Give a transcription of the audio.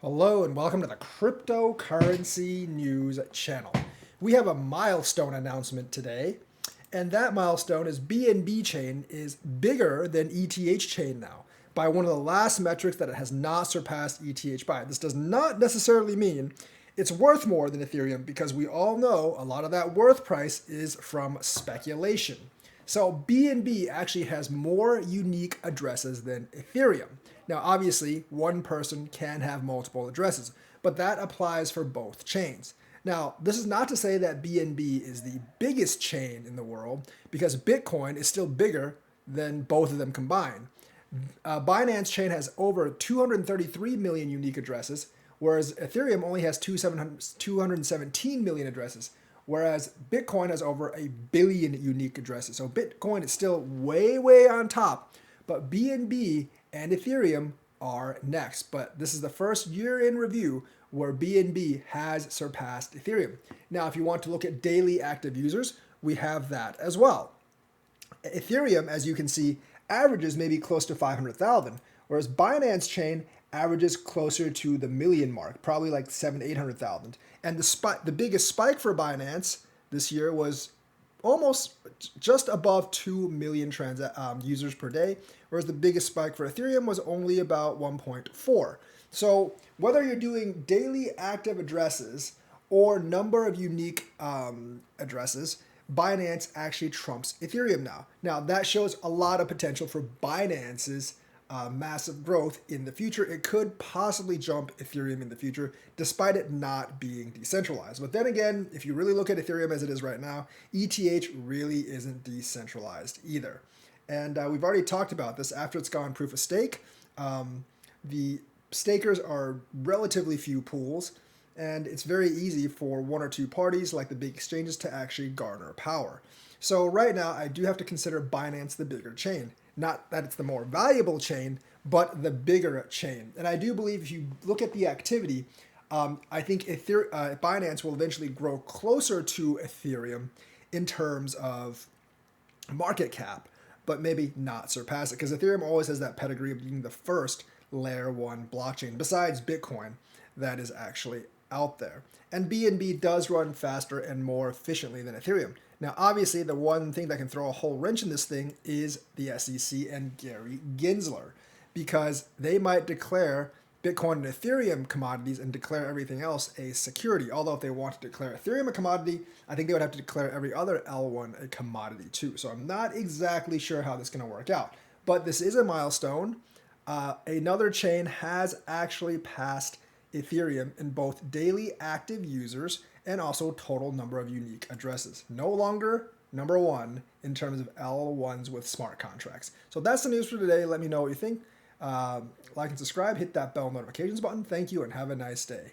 Hello and welcome to the Cryptocurrency News channel. We have a milestone announcement today, and that milestone is BNB chain is bigger than ETH chain now by one of the last metrics that it has not surpassed ETH by. This does not necessarily mean it's worth more than Ethereum because we all know a lot of that worth price is from speculation. So BNB actually has more unique addresses than Ethereum. Now, obviously, one person can have multiple addresses, but that applies for both chains. Now, this is not to say that BNB is the biggest chain in the world, because Bitcoin is still bigger than both of them combined. Binance chain has over 233 million unique addresses, whereas Ethereum only has 217 million addresses, whereas Bitcoin has over a billion unique addresses. So Bitcoin is still way, way on top, but BNB and Ethereum are next. But this is the first year in review where BNB has surpassed Ethereum. Now, if you want to look at daily active users, we have that as well. Ethereum, as you can see, averages maybe close to 500,000, whereas Binance chain averages closer to the million mark, probably like 800,000. And the biggest spike for Binance this year was almost just above 2 million users per day, whereas the biggest spike for Ethereum was only about 1.4. So whether you're doing daily active addresses or number of unique addresses, Binance actually trumps Ethereum now. Now, that shows a lot of potential for Binance's massive growth in the future. It could possibly jump Ethereum in the future, despite it not being decentralized. But then again, if you really look at Ethereum as it is right now, ETH really isn't decentralized either. And we've already talked about this. After it's gone proof of stake, the stakers are relatively few pools, and it's very easy for one or two parties like the big exchanges to actually garner power. So right now, I do have to consider Binance the bigger chain. Not that it's the more valuable chain, but the bigger chain. And I do believe if you look at the activity, I think Binance will eventually grow closer to Ethereum in terms of market cap, but maybe not surpass it, because Ethereum always has that pedigree of being the first layer one blockchain, besides Bitcoin, that is actually out there. And BNB does run faster and more efficiently than Ethereum. Now, obviously, the one thing that can throw a whole wrench in this thing is the SEC and Gary Gensler, because they might declare Bitcoin and Ethereum commodities and declare everything else a security. Although if they want to declare Ethereum a commodity, I think they would have to declare every other L1 a commodity too. So I'm not exactly sure how this is going to work out. But this is a milestone. Another chain has actually passed Ethereum in both daily active users and also total number of unique addresses. No longer number one in terms of L1s with smart contracts. So that's the news for today. Let me know what you think. Like and subscribe, hit that bell notifications button. Thank you and have a nice day.